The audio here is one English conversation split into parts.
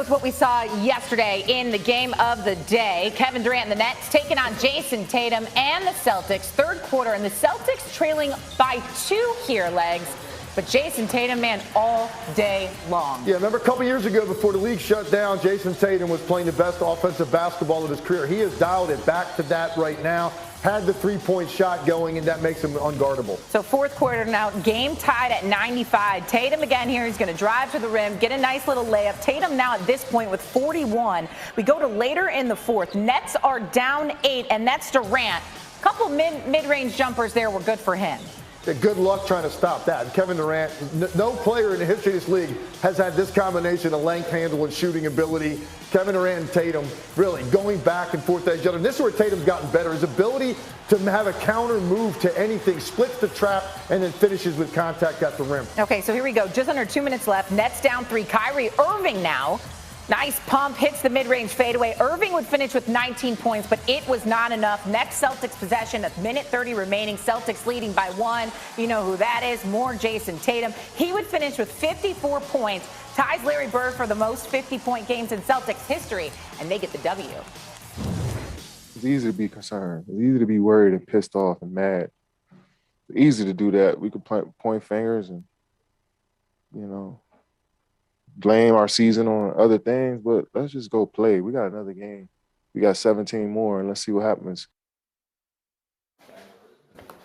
with what we saw yesterday in the game of the day. Kevin Durant and the Nets taking on Jayson Tatum and the Celtics. Third quarter, and the Celtics trailing by 2 here, Legs. But Jayson Tatum, man, all day long. Yeah, remember a couple years ago before the league shut down, Jayson Tatum was playing the best offensive basketball of his career. He has dialed it back to that right now. Had the three-point shot going, and that makes him unguardable. So fourth quarter now, game tied at 95. Tatum again here. He's going to drive to the rim, get a nice little layup. Tatum now at this point with 41. We go to later in the fourth. Nets are down 8, and that's Durant. A couple mid-range jumpers there were good for him. Good luck trying to stop that. Kevin Durant, no player in the history of this league has had this combination of length, handle, and shooting ability. Kevin Durant and Tatum really going back and forth at each other. And this is where Tatum's gotten better. His ability to have a counter move to anything, splits the trap, and then finishes with contact at the rim. Okay, so here we go. Just under 2 minutes left. Nets down 3. Kyrie Irving now. Nice pump, hits the mid-range fadeaway. Irving would finish with 19 points, but it was not enough. Next Celtics possession, a minute 30 remaining. Celtics leading by 1. You know who that is, more Jayson Tatum. He would finish with 54 points, ties Larry Bird for the most 50-point games in Celtics history, and they get the W. It's easy to be concerned. It's easy to be worried and pissed off and mad. It's easy to do that. We could point fingers and, blame our season on other things, but let's just go play. We got another game. We got 17 more, and let's see what happens.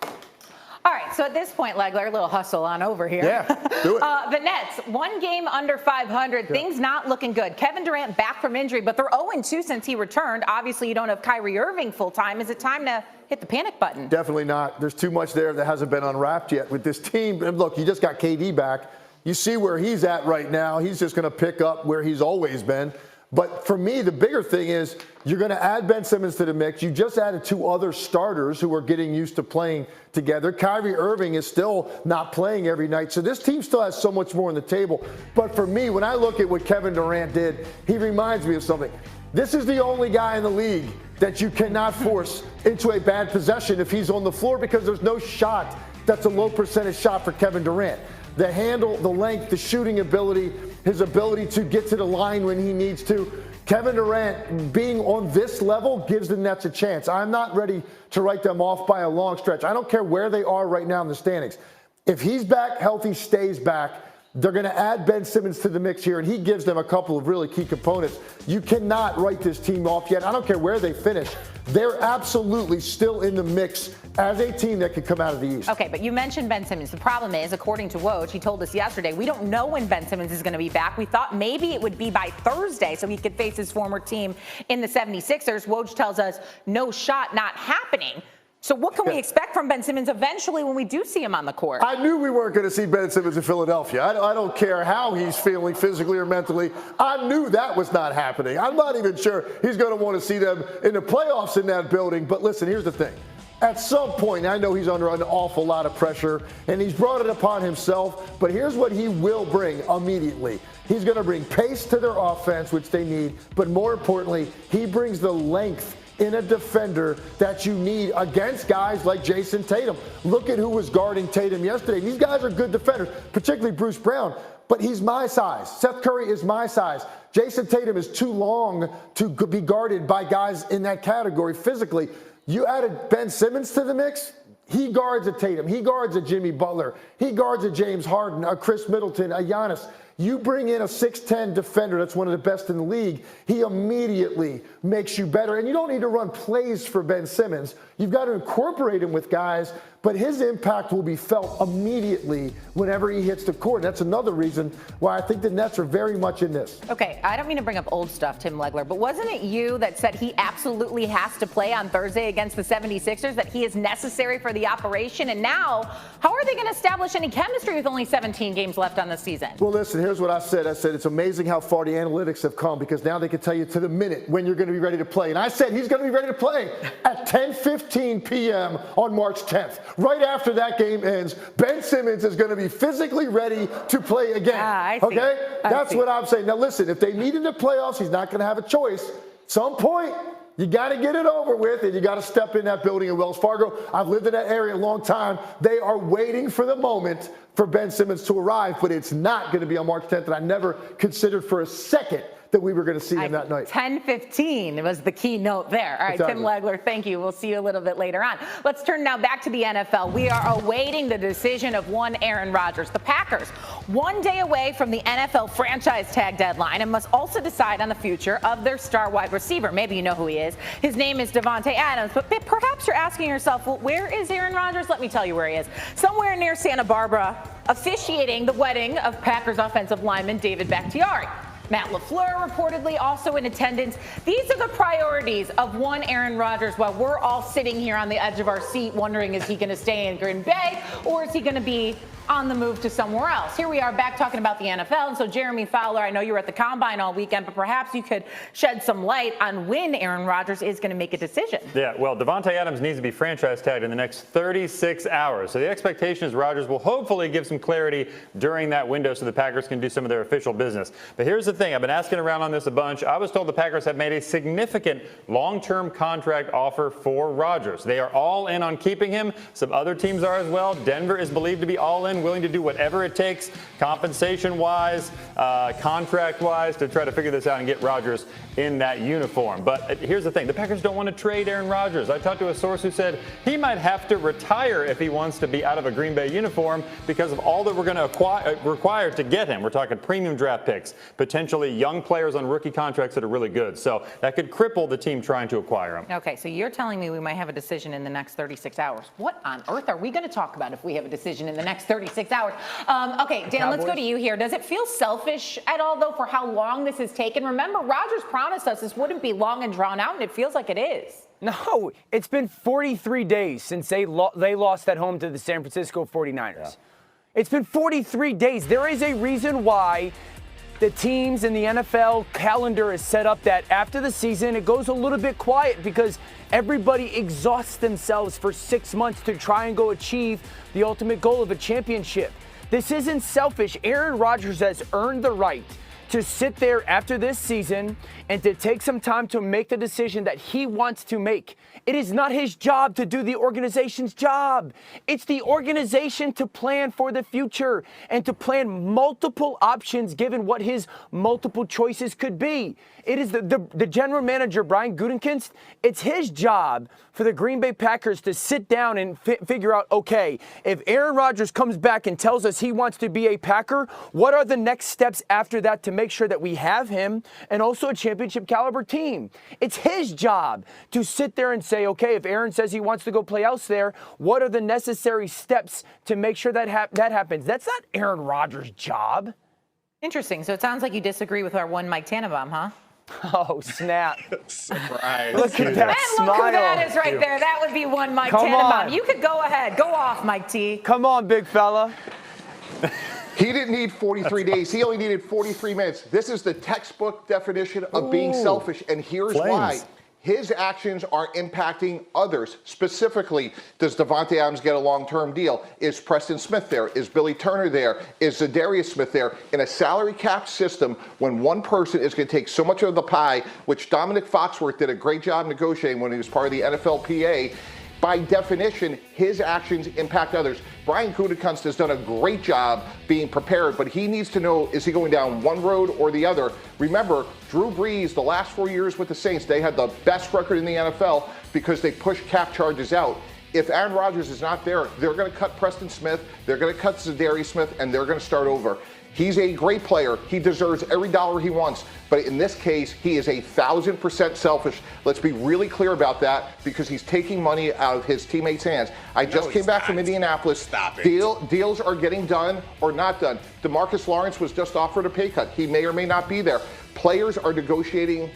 All right, so at this point, Legler, a little hustle on over here. Yeah, do it. The Nets, 1 game under 500. Yeah. Things not looking good. Kevin Durant back from injury, but they're 0-2 since he returned. Obviously, you don't have Kyrie Irving full-time. Is it time to hit the panic button? Definitely not. There's too much there that hasn't been unwrapped yet with this team. And look, you just got KD back. You see where he's at right now. He's just going to pick up where he's always been. But for me, the bigger thing is you're going to add Ben Simmons to the mix. You just added 2 other starters who are getting used to playing together. Kyrie Irving is still not playing every night. So this team still has so much more on the table. But for me, when I look at what Kevin Durant did, he reminds me of something. This is the only guy in the league that you cannot force into a bad possession if he's on the floor, because there's no shot that's a low percentage shot for Kevin Durant. The handle, the length, the shooting ability, his ability to get to the line when he needs to. Kevin Durant being on this level gives the Nets a chance. I'm not ready to write them off by a long stretch. I don't care where they are right now in the standings. If he's back healthy, stays back, they're going to add Ben Simmons to the mix here, and he gives them a couple of really key components. You cannot write this team off yet. I don't care where they finish. They're absolutely still in the mix as a team that could come out of the East. Okay, but you mentioned Ben Simmons. The problem is, according to Woj, he told us yesterday, we don't know when Ben Simmons is going to be back. We thought maybe it would be by Thursday so he could face his former team in the 76ers. Woj tells us no shot, not happening. So what can we expect from Ben Simmons eventually when we do see him on the court? I knew we weren't going to see Ben Simmons in Philadelphia. I don't care how he's feeling physically or mentally. I knew that was not happening. I'm not even sure he's going to want to see them in the playoffs in that building. But listen, here's the thing. At some point, I know he's under an awful lot of pressure, and he's brought it upon himself. But here's what he will bring immediately. He's going to bring pace to their offense, which they need. But more importantly, he brings the length in a defender that you need against guys like Jayson Tatum. Look at who was guarding Tatum yesterday. These guys are good defenders, particularly Bruce Brown, but he's my size. Seth Curry is my size. Jayson Tatum is too long to be guarded by guys in that category physically. You added Ben Simmons to the mix. He guards a Tatum. He guards a Jimmy Butler. He guards a James Harden, a Chris Middleton, a Giannis. You bring in a 6'10 defender that's one of the best in the league, he immediately makes you better. And you don't need to run plays for Ben Simmons. You've got to incorporate him with guys, but his impact will be felt immediately whenever he hits the court. That's another reason why I think the Nets are very much in this. Okay, I don't mean to bring up old stuff, Tim Legler, but wasn't it you that said he absolutely has to play on Thursday against the 76ers, that he is necessary for the operation? And now, how are they going to establish any chemistry with only 17 games left on the season? Well, listen, here's what I said. I said it's amazing how far the analytics have come, because now they can tell you to the minute when you're going to be ready to play. And I said he's going to be ready to play at 10:15 p.m. on March 10th. Right after that game ends, Ben Simmons is going to be physically ready to play again. I see. Okay? That's what I'm saying. Now, listen, if they need in the playoffs, he's not going to have a choice. At some point, you got to get it over with, and you got to step in that building in Wells Fargo. I've lived in that area a long time. They are waiting for the moment for Ben Simmons to arrive, but it's not going to be on March 10th, and I never considered for a second that we were going to see him that night. 10-15 was the key note there. All right, Exactly. Tim Legler, thank you. We'll see you a little bit later on. Let's turn now back to the NFL. We are awaiting the decision of one Aaron Rodgers. The Packers, 1 day away from the NFL franchise tag deadline, and must also decide on the future of their star wide receiver. Maybe you know who he is. His name is Davante Adams, but perhaps you're asking yourself, well, where is Aaron Rodgers? Let me tell you where he is. Somewhere near Santa Barbara, officiating the wedding of Packers offensive lineman David Bakhtiari. Matt LaFleur reportedly also in attendance. These are the priorities of one Aaron Rodgers while we're all sitting here on the edge of our seat wondering, is he going to stay in Green Bay or is he going to be on the move to somewhere else? Here we are back talking about the NFL. And so Jeremy Fowler, I know you were at the Combine all weekend, but perhaps you could shed some light on when Aaron Rodgers is going to make a decision. Yeah, well, Davante Adams needs to be franchise tagged in the next 36 hours. So the expectation is Rodgers will hopefully give some clarity during that window so the Packers can do some of their official business. But here's the thing. I've been asking around on this a bunch. I was told the Packers have made a significant long-term contract offer for Rodgers. They are all in on keeping him. Some other teams are as well. Denver is believed to be all in, willing to do whatever it takes, compensation-wise, contract-wise, to try to figure this out and get Rodgers in that uniform. But here's the thing. The Packers don't want to trade Aaron Rodgers. I talked to a source who said he might have to retire if he wants to be out of a Green Bay uniform because of all that we're going to require to get him. We're talking premium draft picks, potentially young players on rookie contracts that are really good. So that could cripple the team trying to acquire him. Okay, so you're telling me we might have a decision in the next 36 hours. What on earth are we going to talk about if we have a decision in the next 36 hours? Okay, Dan, let's go to you here. Does it feel selfish at all, though, for how long this has taken? Remember, Rodgers promised us this wouldn't be long and drawn out, and it feels like it is. No, it's been 43 days since they lost at home to the San Francisco 49ers. Yeah. It's been 43 days. There is a reason why the teams in the NFL calendar is set up that after the season, it goes a little bit quiet because everybody exhausts themselves for 6 months to try and go achieve the ultimate goal of a championship. This isn't selfish. Aaron Rodgers has earned the right to sit there after this season and to take some time to make the decision that he wants to make. It is not his job to do the organization's job. It's the organization to plan for the future and to plan multiple options given what his multiple choices could be. It is the general manager, Brian Gutekunst, it's his job for the Green Bay Packers to sit down and figure out, okay, if Aaron Rodgers comes back and tells us he wants to be a Packer, what are the next steps after that to make sure that we have him and also a championship caliber team? It's his job to sit there and say, okay, if Aaron says he wants to go play elsewhere, what are the necessary steps to make sure that that happens? That's not Aaron Rodgers' job. Interesting. So it sounds like you disagree with our one Mike Tannenbaum, huh? Oh, snap. Surprise. Look at that and smile. Look who that is right there. That would be one Mike Tannenbaum. You could go ahead. Go off, Mike T. Come on, big fella. He didn't need 43 days. He only needed 43 minutes. This is the textbook definition of being selfish, and here's why. His actions are impacting others. Specifically, does Davante Adams get a long-term deal? Is Preston Smith there? Is Billy Turner there? Is Zadarius Smith there? In a salary cap system, when one person is going to take so much of the pie, which Dominic Foxworth did a great job negotiating when he was part of the NFLPA, by definition, his actions impact others. Brian Gutekunst has done a great job being prepared, but he needs to know, is he going down one road or the other? Remember, Drew Brees, the last 4 years with the Saints, they had the best record in the NFL because they pushed cap charges out. If Aaron Rodgers is not there, they're going to cut Preston Smith, they're going to cut Zadarius Smith, and they're going to start over. He's a great player. He deserves every dollar he wants. But in this case, he is 1,000% selfish. Let's be really clear about that because he's taking money out of his teammates' hands. I just came back from Indianapolis. Stop it. Deals are getting done or not done. DeMarcus Lawrence was just offered a pay cut. He may or may not be there. Players are negotiating,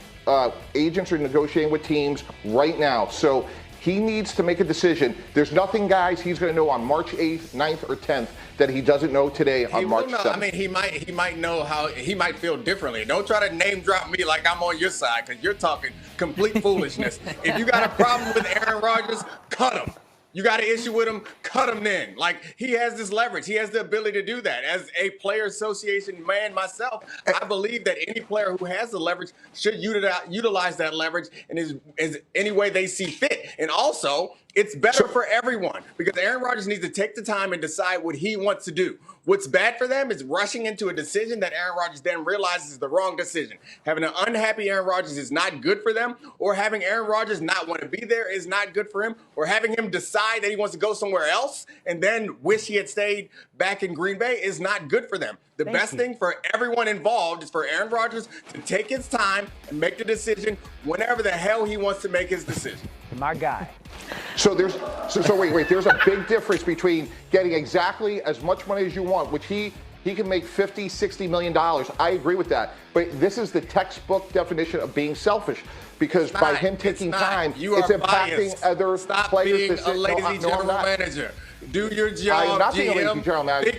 agents are negotiating with teams right now. So he needs to make a decision. There's nothing, guys, he's going to know on March 8th, 9th, or 10th that he doesn't know today on March 7th. I mean, he might know how he might feel differently. Don't try to name drop me like I'm on your side because you're talking complete foolishness. If you got a problem with Aaron Rodgers, cut him. You got an issue with him, cut him then. Like, he has this leverage. He has the ability to do that. As a player association man myself, I believe that any player who has the leverage should utilize that leverage in any way they see fit. And also, It's better for everyone because Aaron Rodgers needs to take the time and decide what he wants to do. What's bad for them is rushing into a decision that Aaron Rodgers then realizes is the wrong decision. Having an unhappy Aaron Rodgers is not good for them, or having Aaron Rodgers not want to be there is not good for him, or having him decide that he wants to go somewhere else and then wish he had stayed back in Green Bay is not good for them. The best thing for everyone involved is for Aaron Rodgers to take his time and make the decision whenever the hell he wants to make his decision. My guy. So wait. There's a big difference between getting exactly as much money as you want, which he can make $50, $60 million. I agree with that. But this is the textbook definition of being selfish, because by him taking time, it's impacting other Stop players' being decisions. a lazy general manager. Do your job. I'm not being a GM. lazy general manager.